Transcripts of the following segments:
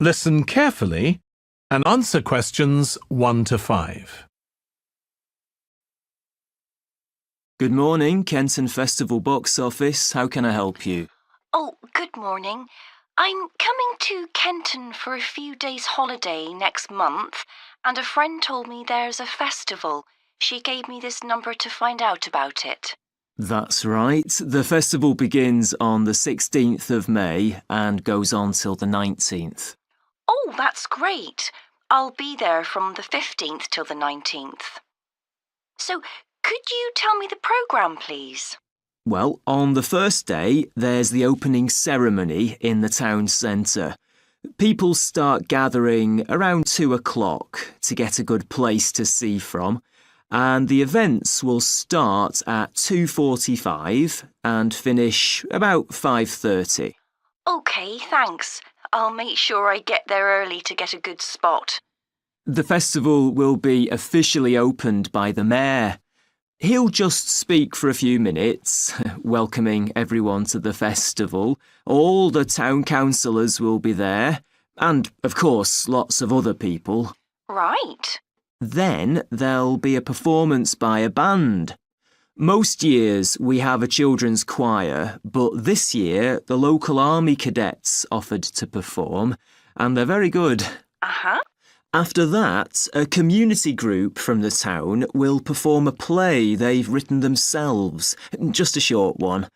Listen carefully and answer questions 1 to 5. Good morning, Kenton Festival box office. How can I help you? Oh, good morning. I'm coming to Kenton for a few days' holiday next month, and a friend told me there's a festival. She gave me this number to find out about it. That's right. The festival begins on the 16th of May and goes on till the 19th. Oh, that's great. I'll be there from the 15th till the 19th. So, could you tell me the programme, please? Well, on the first day, there's the opening ceremony in the town centre. People start gathering around 2 o'clock to get a good place to see from, and the events will start at 2:45 and finish about 5:30. OK, thanks. I'll make sure I get there early to get a good spot. The festival will be officially opened by the mayor. He'll just speak for a few minutes, welcoming everyone to the festival. All the town councillors will be there, and, of course, lots of other people. Right. Then there'll be a performance by a band. Most years we have a children's choir, but this year the local army cadets offered to perform, and they're very good. Uh-huh. After that, a community group from the town will perform a play they've written themselves, just a short one.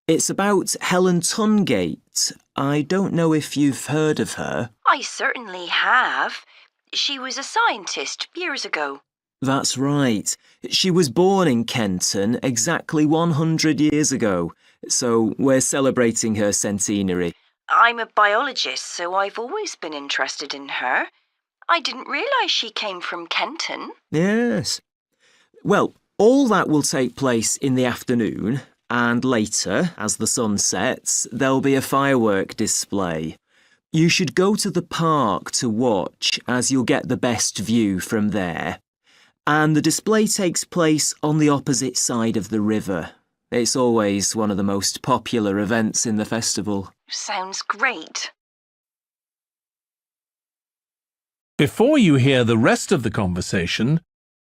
It's about Helen Tungate. I don't know if you've heard of her. I certainly have. She was a scientist years ago. That's right. She was born in Kenton exactly 100 years ago, so we're celebrating her centenary. I'm a biologist, so I've always been interested in her. I didn't realise she came from Kenton. Yes. Well, all that will take place in the afternoon, and later, as the sun sets, there'll be a firework display. You should go to the park to watch, as you'll get the best view from there. And the display takes place on the opposite side of the river. It's always one of the most popular events in the festival. Sounds great. Before you hear the rest of the conversation,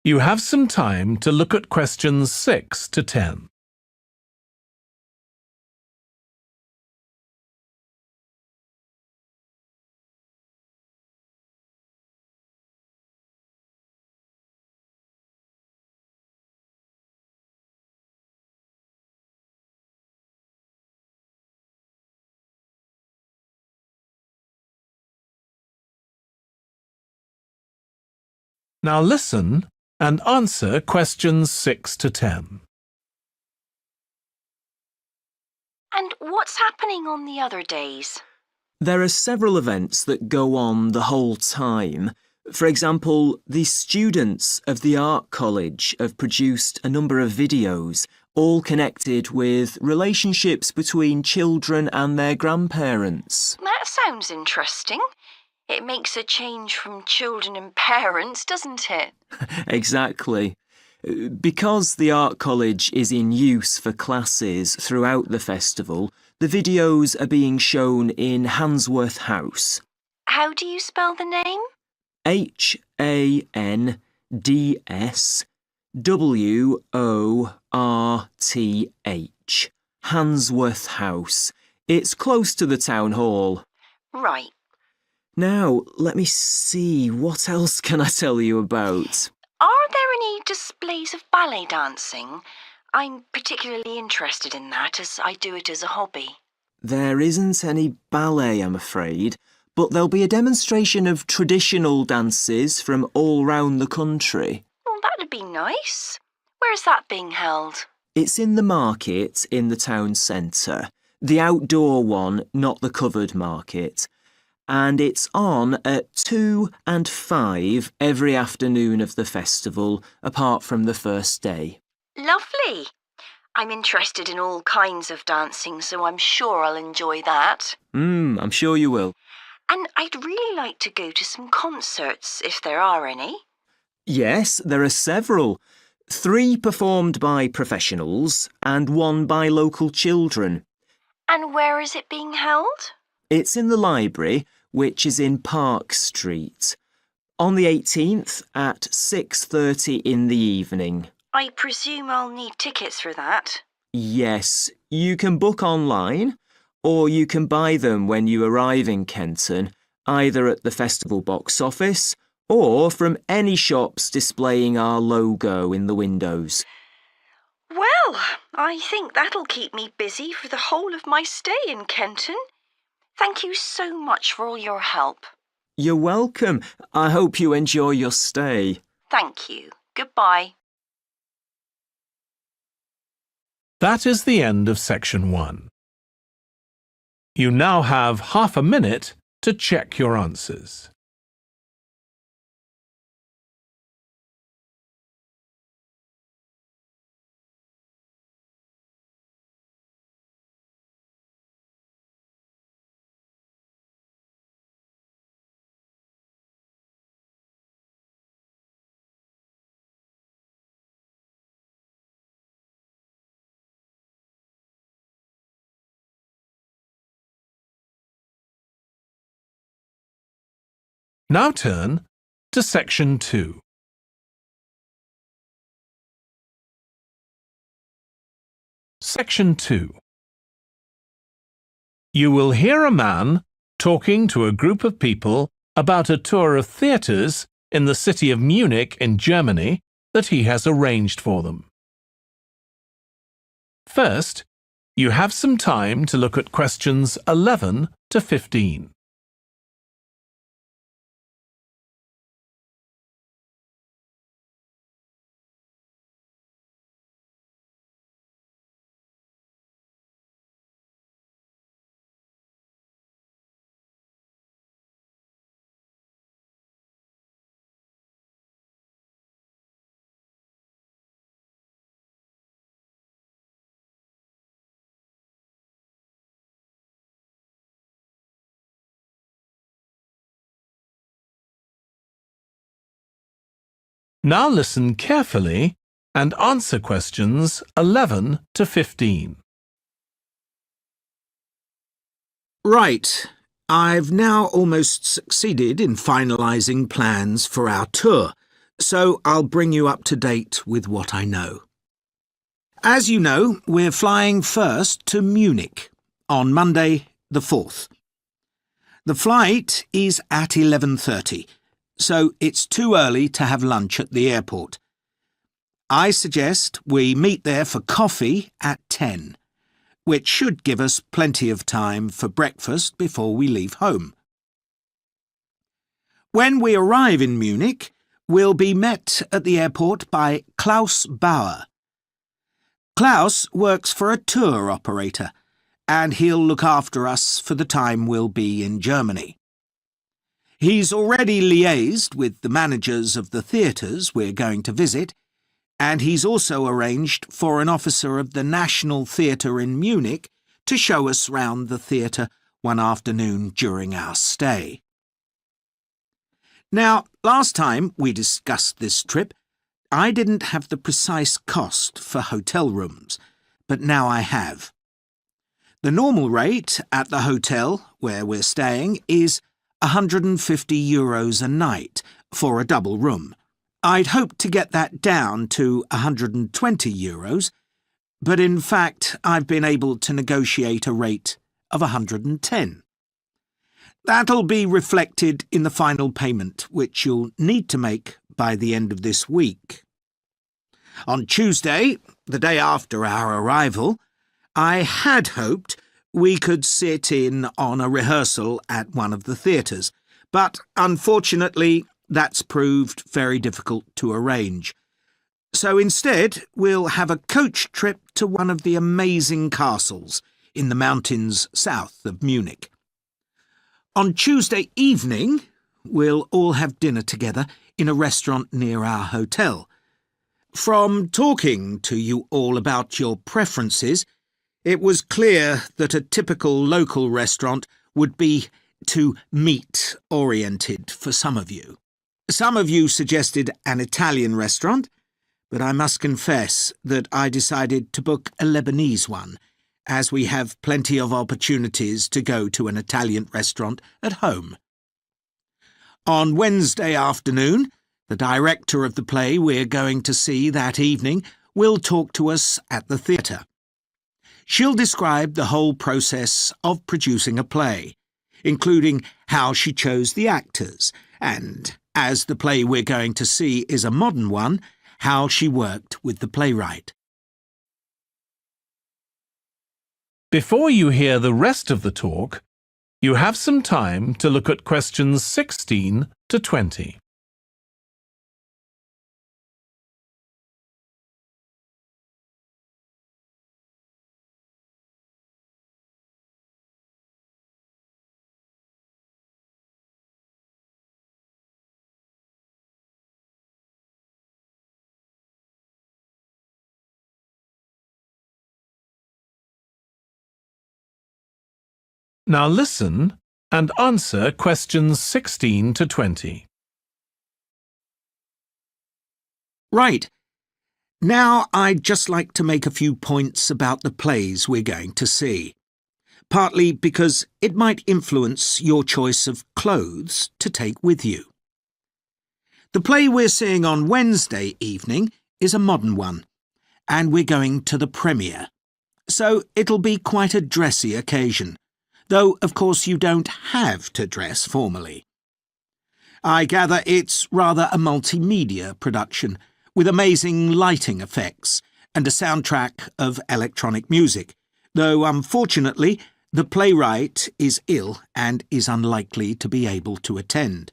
you have some time to look at questions 6 to 10. Now listen and answer questions 6 to 10. And what's happening on the other days? There are several events that go on the whole time. For example, the students of the art college have produced a number of videos, all connected with relationships between children and their grandparents. That sounds interesting. It makes a change from children and parents, doesn't it? Exactly. Because the art college is in use for classes throughout the festival, the videos are being shown in Handsworth House. How do you spell the name? Handsworth. Handsworth House. It's close to the town hall. Right. Now, let me see, what else can I tell you about? Are there any displays of ballet dancing? I'm particularly interested in that as I do it as a hobby. There isn't any ballet, I'm afraid, but there'll be a demonstration of traditional dances from all round the country. Well, that'd be nice. Where's that being held? It's in the market in the town centre. The outdoor one, not the covered market. And it's on at 2 and 5 every afternoon of the festival, apart from the first day. Lovely. I'm interested in all kinds of dancing, so I'm sure I'll enjoy that. I'm sure you will. And I'd really like to go to some concerts, if there are any. Yes, there are several. 3 performed by professionals and 1 by local children. And where is it being held? It's in the library, which is in Park Street, on the 18th at 6:30 in the evening. I presume I'll need tickets for that. Yes, you can book online, or you can buy them when you arrive in Kenton, either at the festival box office or from any shops displaying our logo in the windows. Well, I think that'll keep me busy for the whole of my stay in Kenton. Thank you so much for all your help. You're welcome. I hope you enjoy your stay. Thank you. Goodbye. That is the end of section 1. You now have half a minute to check your answers. Now turn to section 2. Section 2. You will hear a man talking to a group of people about a tour of theatres in the city of Munich in Germany that he has arranged for them. First, you have some time to look at questions 11 to 15. Now listen carefully and answer questions 11 to 15. Right. I've now almost succeeded in finalising plans for our tour, so I'll bring you up to date with what I know. As you know, we're flying first to Munich on Monday the 4th. The flight is at 11:30. So it's too early to have lunch at the airport. I suggest we meet there for coffee at 10, which should give us plenty of time for breakfast before we leave home. When we arrive in Munich, we'll be met at the airport by Klaus Bauer. Klaus works for a tour operator, and he'll look after us for the time we'll be in Germany. He's already liaised with the managers of the theatres we're going to visit, and he's also arranged for an officer of the National Theatre in Munich to show us round the theatre one afternoon during our stay. Now, last time we discussed this trip, I didn't have the precise cost for hotel rooms, but now I have. The normal rate at the hotel where we're staying is €150 a night for a double room. I'd hoped to get that down to €120, but in fact I've been able to negotiate a rate of €110. That'll be reflected in the final payment, which you'll need to make by the end of this week. On Tuesday, the day after our arrival, I had hoped we could sit in on a rehearsal at one of the theatres, but unfortunately that's proved very difficult to arrange. So instead, we'll have a coach trip to one of the amazing castles in the mountains south of Munich. On Tuesday evening, we'll all have dinner together in a restaurant near our hotel. From talking to you all about your preferences, it was clear that a typical local restaurant would be too meat-oriented for some of you. Some of you suggested an Italian restaurant, but I must confess that I decided to book a Lebanese one, as we have plenty of opportunities to go to an Italian restaurant at home. On Wednesday afternoon, the director of the play we're going to see that evening will talk to us at the theatre. She'll describe the whole process of producing a play, including how she chose the actors, and, as the play we're going to see is a modern one, how she worked with the playwright. Before you hear the rest of the talk, you have some time to look at questions 16 to 20. Now listen and answer questions 16 to 20. Right. Now I'd just like to make a few points about the plays we're going to see, partly because it might influence your choice of clothes to take with you. The play we're seeing on Wednesday evening is a modern one, and we're going to the premiere, so it'll be quite a dressy occasion, though of course you don't have to dress formally. I gather it's rather a multimedia production, with amazing lighting effects and a soundtrack of electronic music, though unfortunately the playwright is ill and is unlikely to be able to attend.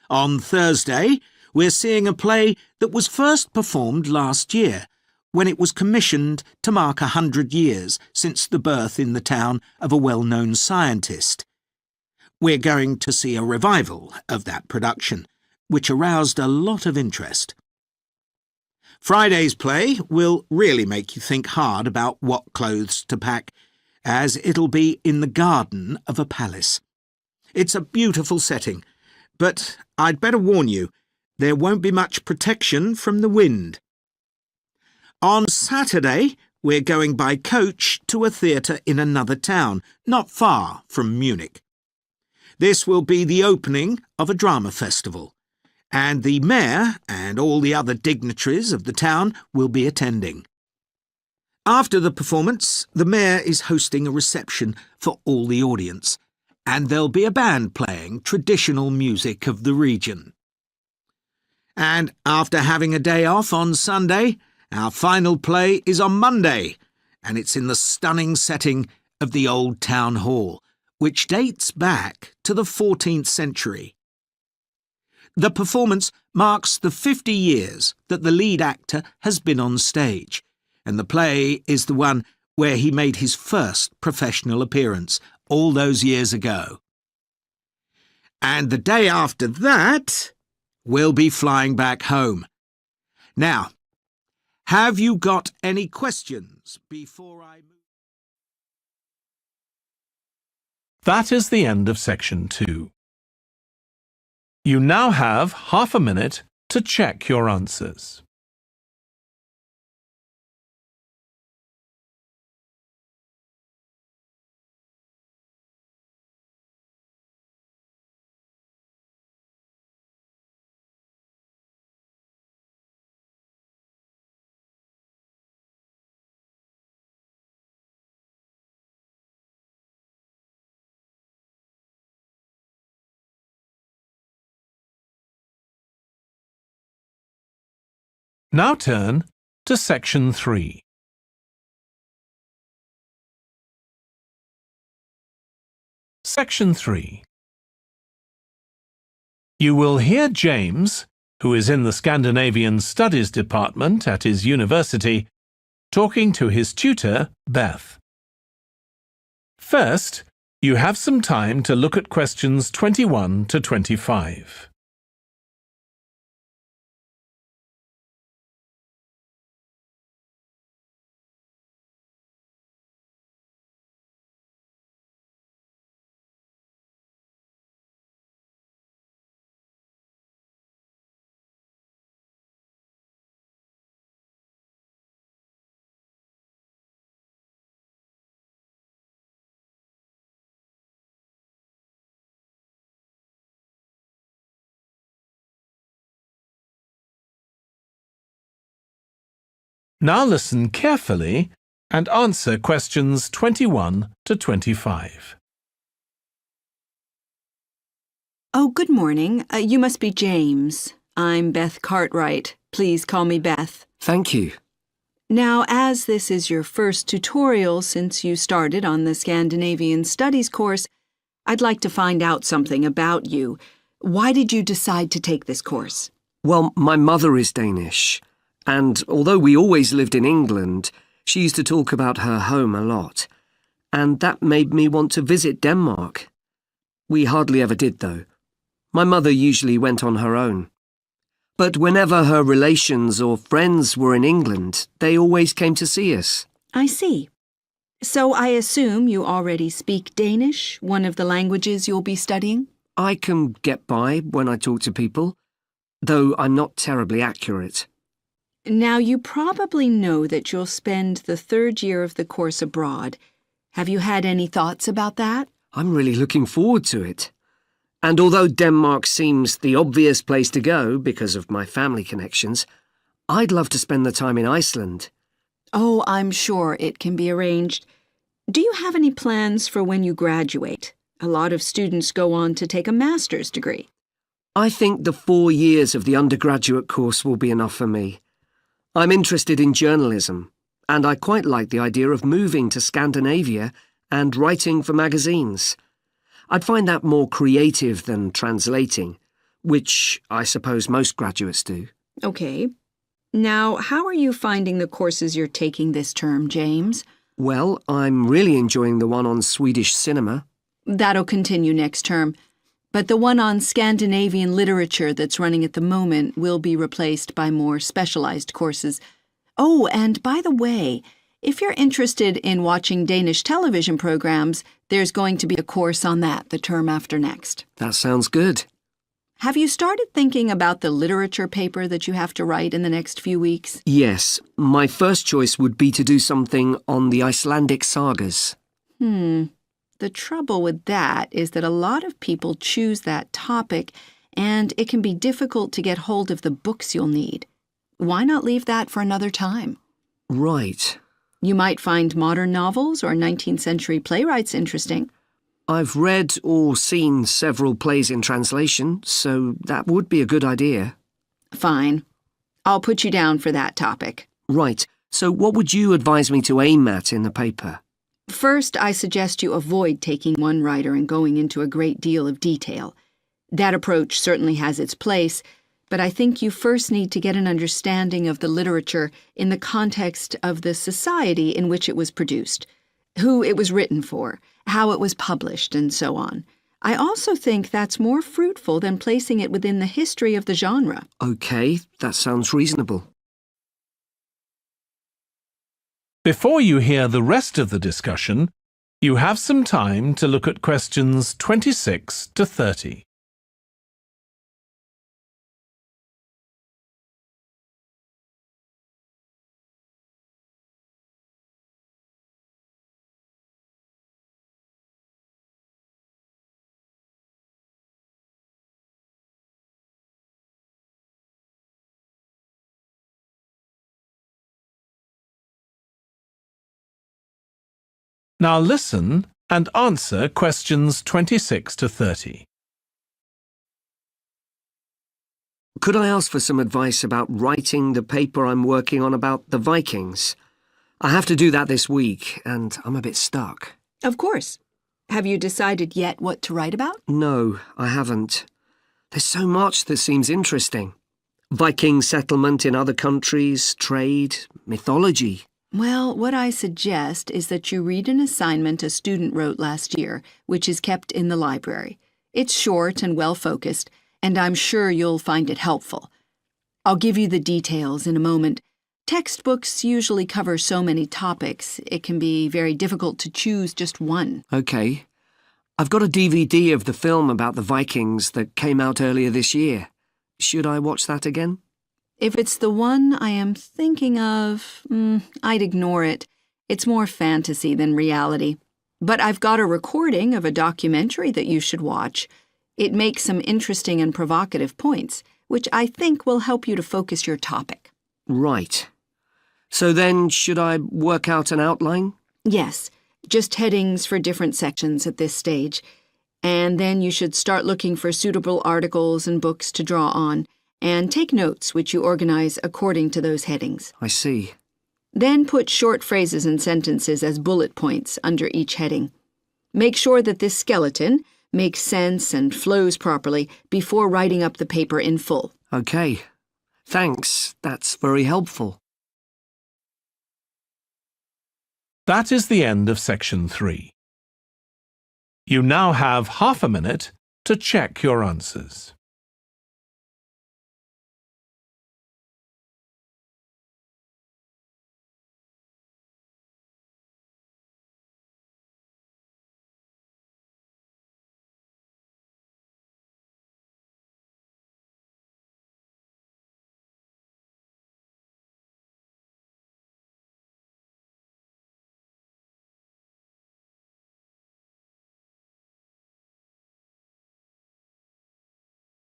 On Thursday, we're seeing a play that was first performed last year, when it was commissioned to mark 100 years since the birth in the town of a well-known scientist. We're going to see a revival of that production, which aroused a lot of interest. Friday's play will really make you think hard about what clothes to pack, as it'll be in the garden of a palace. It's a beautiful setting, but I'd better warn you, there won't be much protection from the wind. On Saturday, we're going by coach to a theatre in another town, not far from Munich. This will be the opening of a drama festival, and the mayor and all the other dignitaries of the town will be attending. After the performance, the mayor is hosting a reception for all the audience, and there'll be a band playing traditional music of the region. And after having a day off on Sunday, our final play is on Monday, and it's in the stunning setting of the old town hall, which dates back to the 14th century. The performance marks the 50 years that the lead actor has been on stage, and the play is the one where he made his first professional appearance all those years ago. And the day after that, we'll be flying back home. Now, have you got any questions before I move? That is the end of section 2. You now have half a minute to check your answers. Now turn to section 3. Section 3. You will hear James, who is in the Scandinavian Studies department at his university, talking to his tutor, Beth. First, you have some time to look at questions 21 to 25. Now listen carefully and answer questions 21 to 25. Oh, good morning. You must be James. I'm Beth Cartwright. Please call me Beth. Thank you. Now, as this is your first tutorial since you started on the Scandinavian Studies course, I'd like to find out something about you. Why did you decide to take this course? Well, my mother is Danish, and although we always lived in England, she used to talk about her home a lot, and that made me want to visit Denmark. We hardly ever did, though. My mother usually went on her own. But whenever her relations or friends were in England, they always came to see us. I see. So I assume you already speak Danish, one of the languages you'll be studying? I can get by when I talk to people, though I'm not terribly accurate. Now, you probably know that you'll spend the third year of the course abroad. Have you had any thoughts about that? I'm really looking forward to it. And although Denmark seems the obvious place to go because of my family connections, I'd love to spend the time in Iceland. Oh, I'm sure it can be arranged. Do you have any plans for when you graduate? A lot of students go on to take a master's degree. I think the 4 years of the undergraduate course will be enough for me. I'm interested in journalism, and I quite like the idea of moving to Scandinavia and writing for magazines. I'd find that more creative than translating, which I suppose most graduates do. Okay. Now, how are you finding the courses you're taking this term, James? Well, I'm really enjoying the one on Swedish cinema. That'll continue next term. But the one on Scandinavian literature that's running at the moment will be replaced by more specialized courses. Oh, and by the way, if you're interested in watching Danish television programs, there's going to be a course on that the term after next. That sounds good. Have you started thinking about the literature paper that you have to write in the next few weeks? Yes, my first choice would be to do something on the Icelandic sagas. The trouble with that is that a lot of people choose that topic, and it can be difficult to get hold of the books you'll need. Why not leave that for another time? Right. You might find modern novels or 19th century playwrights interesting. I've read or seen several plays in translation, so that would be a good idea. Fine. I'll put you down for that topic. Right, so what would you advise me to aim at in the paper? First, I suggest you avoid taking one writer and going into a great deal of detail. That approach certainly has its place, but I think you first need to get an understanding of the literature in the context of the society in which it was produced, who it was written for, how it was published, and so on. I also think that's more fruitful than placing it within the history of the genre. Okay, that sounds reasonable. Before you hear the rest of the discussion, you have some time to look at questions 26 to 30. Now listen and answer questions 26 to 30. Could I ask for some advice about writing the paper I'm working on about the Vikings? I have to do that this week, and I'm a bit stuck. Of course. Have you decided yet what to write about? No, I haven't. There's so much that seems interesting. Viking settlement in other countries, trade, mythology. Well, what I suggest is that you read an assignment a student wrote last year, which is kept in the library. It's short and well-focused, and I'm sure you'll find it helpful. I'll give you the details in a moment. Textbooks usually cover so many topics, it can be very difficult to choose just one. Okay. I've got a DVD of the film about the Vikings that came out earlier this year. Should I watch that again? If it's the one I am thinking of, I'd ignore it. It's more fantasy than reality. But I've got a recording of a documentary that you should watch. It makes some interesting and provocative points, which I think will help you to focus your topic. Right. So then, should I work out an outline? Yes, just headings for different sections at this stage. And then you should start looking for suitable articles and books to draw on, and take notes which you organize according to those headings. I see. Then put short phrases and sentences as bullet points under each heading. Make sure that this skeleton makes sense and flows properly before writing up the paper in full. OK. Thanks, that's very helpful. That is the end of section 3. You now have half a minute to check your answers.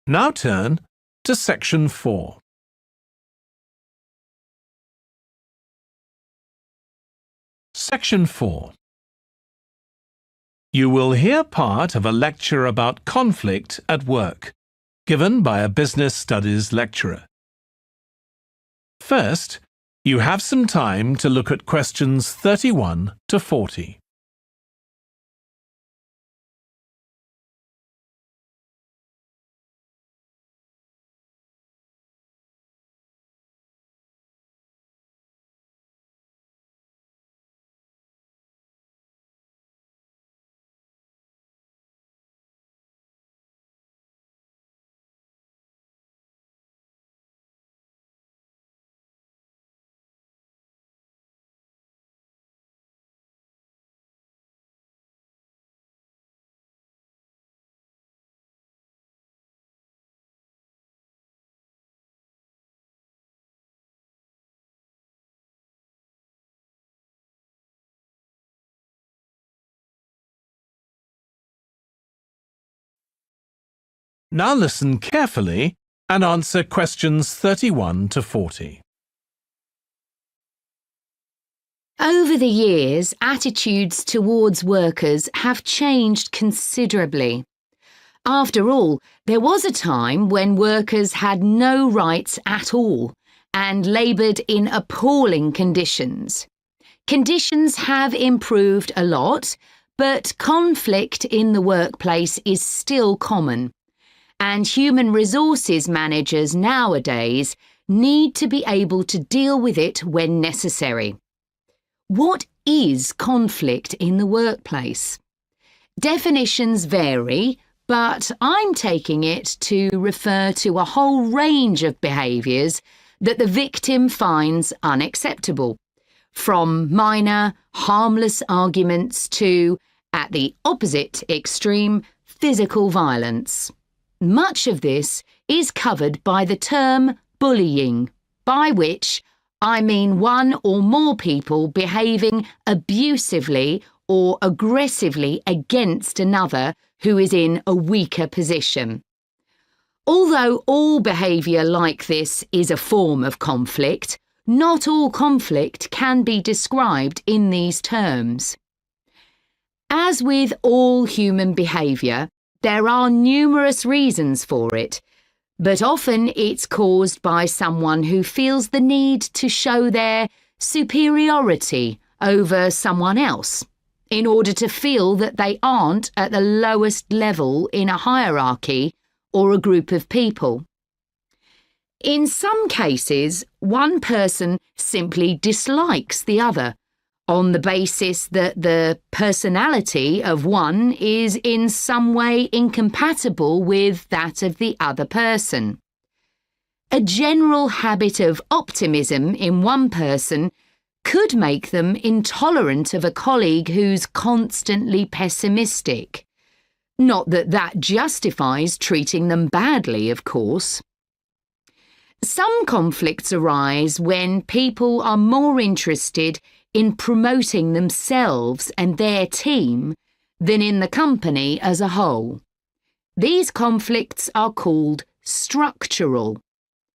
Now turn to section 4. Section 4. You will hear part of a lecture about conflict at work, given by a business studies lecturer. First, you have some time to look at questions 31 to 40. Now listen carefully and answer questions 31 to 40. Over the years, attitudes towards workers have changed considerably. After all, there was a time when workers had no rights at all and laboured in appalling conditions. Conditions have improved a lot, but conflict in the workplace is still common. And human resources managers nowadays need to be able to deal with it when necessary. What is conflict in the workplace? Definitions vary, but I'm taking it to refer to a whole range of behaviours that the victim finds unacceptable, from minor, harmless arguments to, at the opposite extreme, physical violence. Much of this is covered by the term bullying, by which I mean one or more people behaving abusively or aggressively against another who is in a weaker position. Although all behaviour like this is a form of conflict, not all conflict can be described in these terms. As with all human behaviour, there are numerous reasons for it, but often it's caused by someone who feels the need to show their superiority over someone else in order to feel that they aren't at the lowest level in a hierarchy or a group of people. In some cases, one person simply dislikes the other, on the basis that the personality of one is in some way incompatible with that of the other person. A general habit of optimism in one person could make them intolerant of a colleague who's constantly pessimistic. Not that that justifies treating them badly, of course. Some conflicts arise when people are more interested in promoting themselves and their team than in the company as a whole. These conflicts are called structural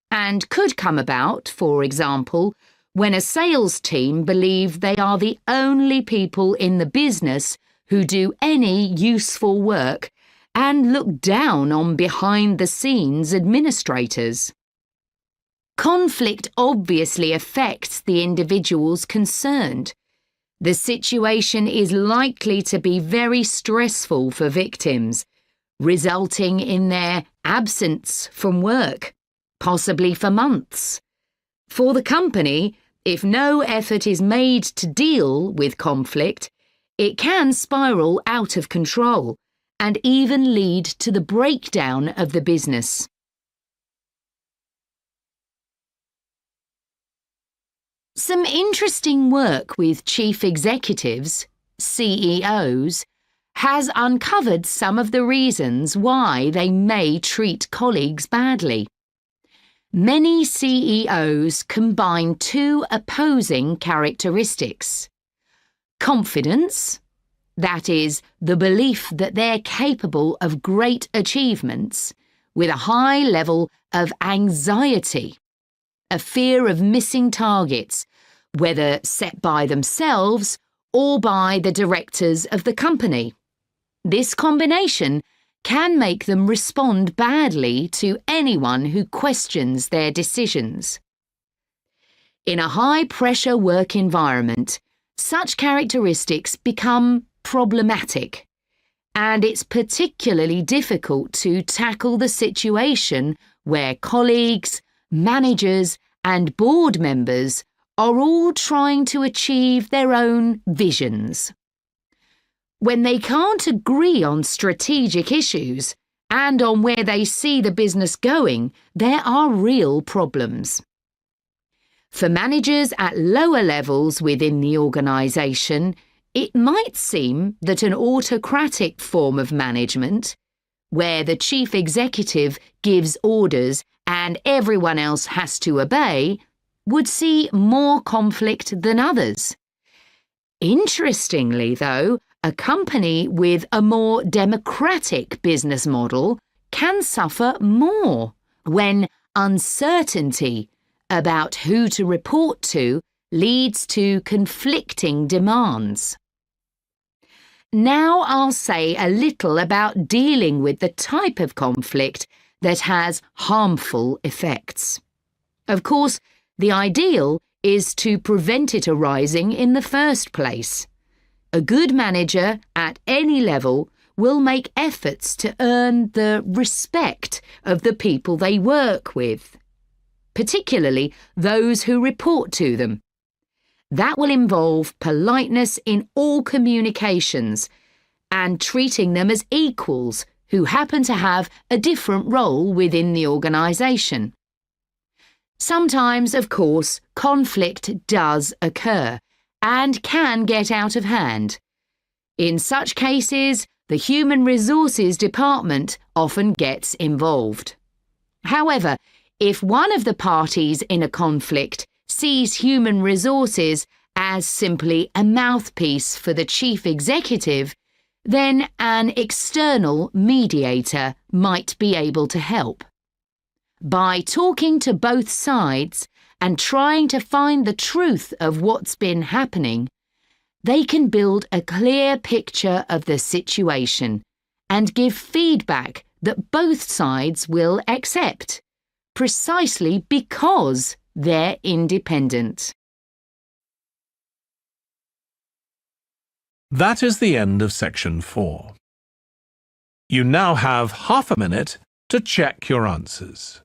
and could come about, for example, when a sales team believe they are the only people in the business who do any useful work and look down on behind-the-scenes administrators. Conflict obviously affects the individuals concerned. The situation is likely to be very stressful for victims, resulting in their absence from work, possibly for months. For the company, if no effort is made to deal with conflict, it can spiral out of control and even lead to the breakdown of the business. Some interesting work with chief executives, CEOs, has uncovered some of the reasons why they may treat colleagues badly. Many CEOs combine two opposing characteristics: confidence, that is, the belief that they're capable of great achievements, with a high level of anxiety, a fear of missing targets, whether set by themselves or by the directors of the company. This combination can make them respond badly to anyone who questions their decisions. In a high-pressure work environment, such characteristics become problematic, and it's particularly difficult to tackle the situation where colleagues, managers, and board members are all trying to achieve their own visions. When they can't agree on strategic issues and on where they see the business going, there are real problems. For managers at lower levels within the organisation, it might seem that an autocratic form of management, where the chief executive gives orders and everyone else has to obey, would see more conflict than others. Interestingly, though, a company with a more democratic business model can suffer more when uncertainty about who to report to leads to conflicting demands. Now I'll say a little about dealing with the type of conflict that has harmful effects. Of course, the ideal is to prevent it arising in the first place. A good manager at any level will make efforts to earn the respect of the people they work with, particularly those who report to them. That will involve politeness in all communications and treating them as equals who happen to have a different role within the organisation. Sometimes, of course, conflict does occur and can get out of hand. In such cases, the Human Resources Department often gets involved. However, if one of the parties in a conflict sees human resources as simply a mouthpiece for the chief executive, then an external mediator might be able to help. By talking to both sides and trying to find the truth of what's been happening, they can build a clear picture of the situation and give feedback that both sides will accept, precisely because they're independent. That is the end of section 4. You now have half a minute to check your answers.